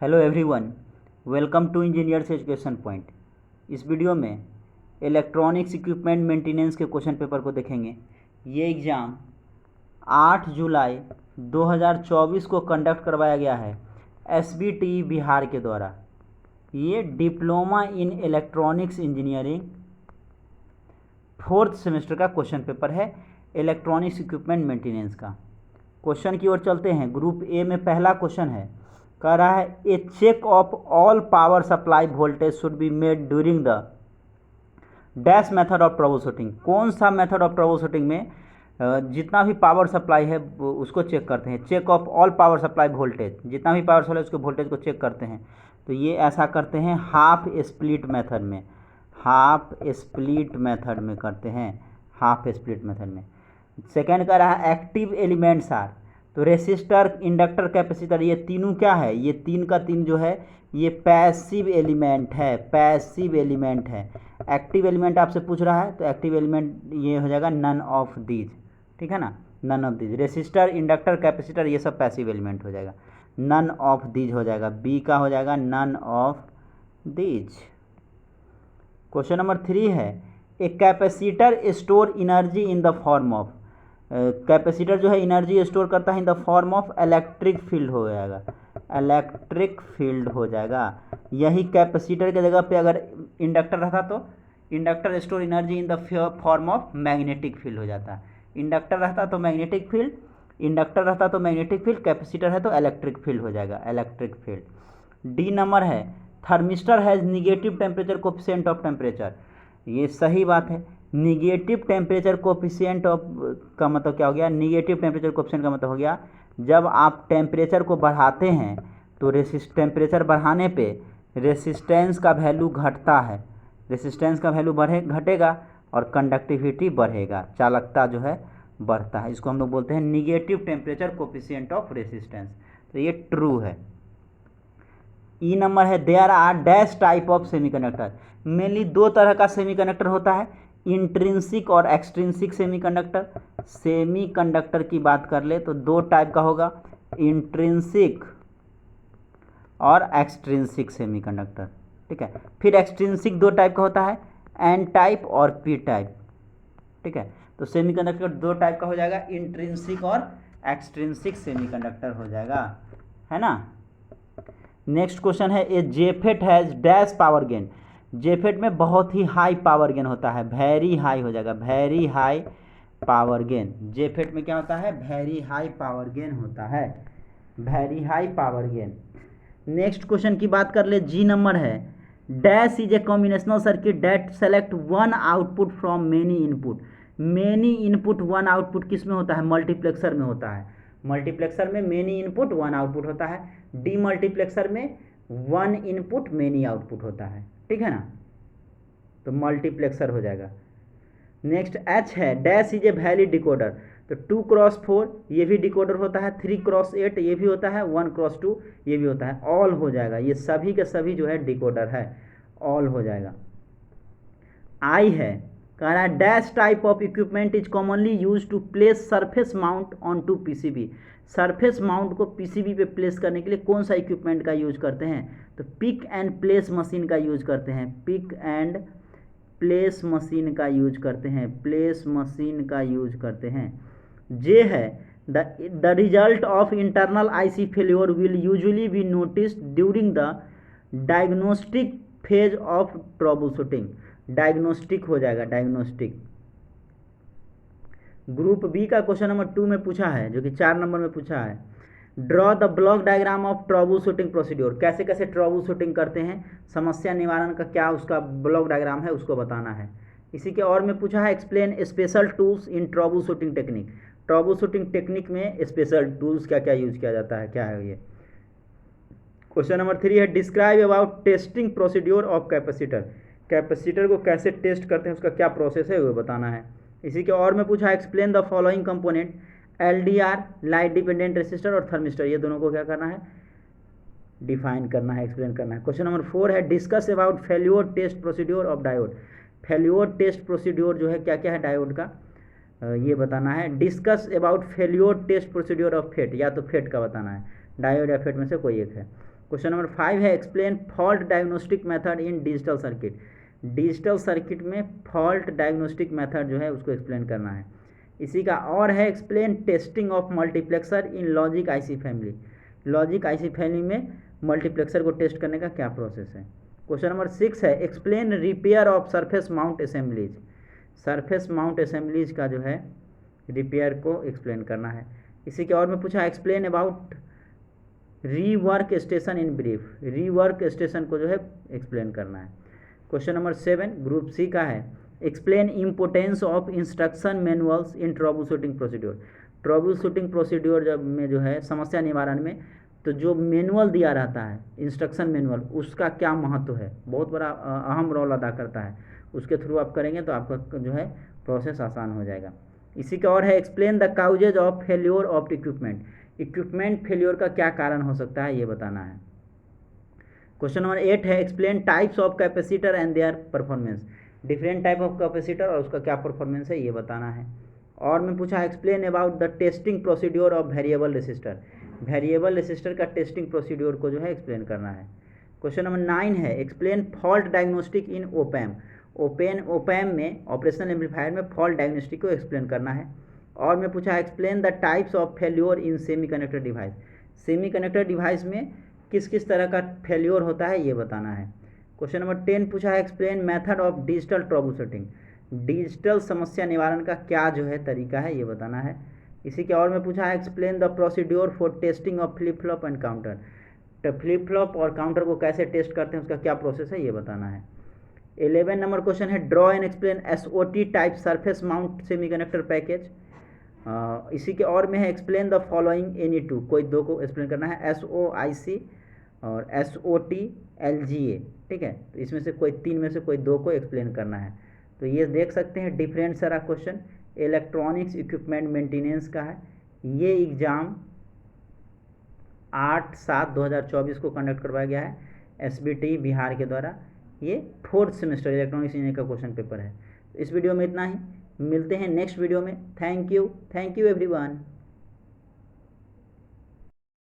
Hello everyone, welcome to engineers education point. इस video में electronics equipment maintenance के question paper को देखेंगे। ये एग्ज़ाम 8 जुलाई 2024 को कंडक्ट करवाया गया है SBTE बिहार के द्वारा। ये diploma in electronics engineering 4th semester का क्वेश्चन पेपर है इलेक्ट्रॉनिक्स इक्विपमेंट मेंटेनेंस का। क्वेश्चन की ओर चलते हैं। ग्रुप ए में पहला क्वेश्चन है, कह रहा है a check of all power supply voltage should be made during the dash method of troubleshooting. कौन सा मेथड ऑफ ट्रबल शूटिंग में जितना भी पावर सप्लाई है उसको चेक करते हैं। Check of all power supply voltage, जितना भी पावर सप्लाई उसके वोल्टेज को चेक करते हैं। तो ये ऐसा करते हैं हाफ स्प्लिट मेथड में, हाफ स्प्लिट मेथड में करते हैं, हाफ स्प्लिट मेथड में। सेकेंड कह रहा है एक्टिव एलिमेंट्स आर, तो रेसिस्टर, इंडक्टर, कैपेसिटर, ये तीनों क्या है, ये तीन का तीन जो है ये पैसिव एलिमेंट है, पैसिव एलिमेंट है। एक्टिव एलिमेंट आपसे पूछ रहा है तो एक्टिव एलिमेंट ये हो जाएगा नन ऑफ दीज, ठीक है ना, none of these. Resistor, inductor, capacitor ये सब पैसिव एलिमेंट हो जाएगा, नन ऑफ दीज हो जाएगा, बी का हो जाएगा none of these. Question number 3 है a capacitor store energy in the form of, capacitor जो है एनर्जी स्टोर करता है in the form of electric field हो जाएगा, इलेक्ट्रिक फील्ड हो जाएगा। यही कैपेसिटर की जगह पे अगर इंडक्टर रहता तो inductor store energy in the form of magnetic field हो जाता है। इंडक्टर रहता तो मैग्नेटिक फील्ड, इंडक्टर रहता तो मैग्नेटिक फील्ड, कैपेसिटर है तो इलेक्ट्रिक फील्ड हो जाएगा, इलेक्ट्रिक फील्ड। डी नंबर है thermistor has negative temperature coefficient of temperature. ये सही बात है। निगेटिव टेम्परेचर कोफिशिएंट ऑफ का मतलब क्या हो गया, निगेटिव टेम्परेचर कोफिशिएंट का मतलब हो गया जब आप टेम्परेचर को बढ़ाते हैं तो टेम्परेचर बढ़ाने पे रेसिस्टेंस का वैल्यू घटता है, रेसिस्टेंस का वैल्यू घटेगा और कंडक्टिविटी बढ़ेगा, चालकता जो है बढ़ता है। इसको हम लोग बोलते हैं negative temperature coefficient of resistance. तो ये ट्रू है। ई नंबर है there are dash type of semiconductor. Mainly दो तरह का सेमीकंडक्टर होता है, इंट्रिंसिक और एक्सट्रिंसिक सेमीकंडक्टर। सेमीकंडक्टर की बात कर ले तो दो टाइप का होगा, इंट्रिंसिक और एक्सट्रिंसिक सेमीकंडक्टर, ठीक है। फिर एक्सट्रिंसिक दो टाइप का होता है, एन टाइप और पी टाइप, ठीक है। तो सेमीकंडक्टर दो टाइप का हो जाएगा, इंट्रिंसिक और एक्सट्रिंसिक सेमीकंडक्टर हो जाएगा, है ना। नेक्स्ट क्वेश्चन है a JFET has dash power gain. JFET में बहुत ही हाई पावर गेन होता है, वेरी हाई हो जाएगा, very high power gain. JFET में क्या होता है, वेरी हाई पावर गेन होता है, very high power gain. Next question की बात कर ले, जी नंबर है dash is a combinational circuit that select one output from many input. Many input one output किस में होता है, मल्टीप्लेक्सर में होता है। मल्टीप्लेक्सर में मेनी इनपुट वन आउटपुट होता है, डी मल्टीप्लेक्सर में वन इनपुट मेनी आउटपुट होता है, ठीक है ना। तो मल्टीप्लेक्सर हो जाएगा। नेक्स्ट एच है dash is a valid decoder. तो 2x4 ये भी डिकोडर होता है, 3x8 ये भी होता है, 1x2 ये भी होता है, ऑल हो जाएगा। ये सभी के सभी जो है डिकोडर है, ऑल हो जाएगा। आई है कह रहा है dash type of equipment is commonly use to place surface mount on to PCB. Surface mount को पीसीबी पे प्लेस करने के लिए कौन सा इक्विपमेंट का यूज करते हैं, तो पिक एंड प्लेस मशीन का यूज करते हैं, पिक एंड प्लेस मशीन का यूज करते हैं, प्लेस मशीन का यूज करते हैं। जे है the result of internal IC failure will usually B noticed during the diagnostic phase of trouble shooting. Diagnostic हो जाएगा, डायग्नोस्टिक। ग्रुप बी का क्वेश्चन नंबर 2 में पूछा है, जो कि 4 नंबर में पूछा है, draw the block diagram of trouble shooting procedure. कैसे कैसे ट्रबल शूटिंग करते हैं, समस्या निवारण का क्या उसका ब्लॉक डायग्राम है उसको बताना है। इसी के और में पूछा है explain special tools in trouble shooting technique. Trouble shooting technique में स्पेशल टूल्स क्या क्या यूज किया जाता है, क्या है ये। क्वेश्चन नंबर 3 है describe about testing procedure of capacitor. Capacitor को कैसे टेस्ट करते हैं, उसका क्या प्रोसेस है वो बताना है। इसी के और में पूछा है explain the following component, LDR, light dependent resistor और थर्मिस्टर, ये दोनों को क्या करना है, डिफाइन करना है, एक्सप्लेन करना है। क्वेश्चन नंबर 4 है discuss about failure test procedure of diode. Failure test procedure जो है क्या क्या है डायोड का, ये बताना है। Discuss about failure test procedure of FET, या तो फेट का बताना है, डायोड या फेट में से कोई एक है। क्वेश्चन नंबर 5 है explain fault diagnostic method in digital circuit. Digital circuit में फॉल्ट डायग्नोस्टिक मेथड जो है उसको एक्सप्लेन करना है। इसी का और है explain testing of multiplexer in logic IC family. Logic IC family में मल्टीप्लेक्सर को टेस्ट करने का क्या प्रोसेस है। क्वेश्चन नंबर 6 है explain repair of surface mount assemblies. Surface mount assemblies का जो है रिपेयर को एक्सप्लेन करना है। इसी के और में पूछा explain about rework station in brief. Rework station को जो है एक्सप्लेन करना है। क्वेश्चन नंबर 7 ग्रुप सी का है explain importance of instruction manuals in trouble shooting procedure. Trouble shooting procedure जब में जो है समस्या निवारण में तो जो मैनुअल दिया रहता है इंस्ट्रक्शन मैनुअल उसका क्या महत्व है, बहुत बड़ा अहम रोल अदा करता है। उसके थ्रू आप करेंगे तो आपका जो है प्रोसेस आसान हो जाएगा। इसी का और है explain the causes of failure of equipment. Equipment failure का क्या कारण हो सकता है ये बताना है। क्वेश्चन नंबर 8 है explain types of capacitor and their performance. Different type of capacitor और उसका क्या परफॉर्मेंस है ये बताना है। और मैं पूछा explain about the testing procedure of variable resistor. Variable resistor का टेस्टिंग प्रोसीड्योर को जो है एक्सप्लेन करना है। क्वेश्चन नंबर 9 है एक्सप्लेन फॉल्ट डायग्नोस्टिक इन ओपैम। ओपैम में ऑपरेशनल एम्पलीफायर में फॉल्ट डायग्नोस्टिक को एक्सप्लेन करना है। और मैं पूछा explain the types of failure in semiconductor device. Semiconductor device में किस किस तरह का फेल्योर होता है ये बताना है। क्वेश्चन नंबर 10 पूछा है explain method of digital trouble shooting. Digital समस्या निवारण का क्या जो है तरीका है ये बताना है। इसी के और में पूछा है explain the procedure for testing of flip flop and counter. तो फ्लिप फ्लॉप और काउंटर को कैसे टेस्ट करते हैं उसका क्या प्रोसेस है ये बताना है। 11 नंबर क्वेश्चन है draw and explain SOT type surface mount semiconductor package. इसी के और में है explain the following any two. कोई दो को एक्सप्लेन करना है SOIC और SOT LGA, ठीक है। तो इसमें से कोई तीन में से कोई दो को एक्सप्लेन करना है। तो ये देख सकते हैं डिफरेंट सारा क्वेश्चन इलेक्ट्रॉनिक्स इक्विपमेंट मेंटेनेंस का है। ये एग्ज़ाम 8/7/2024 को कंडक्ट करवाया गया है SBT बिहार के द्वारा। ये 4th सेमेस्टर इलेक्ट्रॉनिक्स इंजीनियरिंग का क्वेश्चन पेपर है। तो इस वीडियो में इतना ही, मिलते हैं नेक्स्ट वीडियो में। Thank you everyone.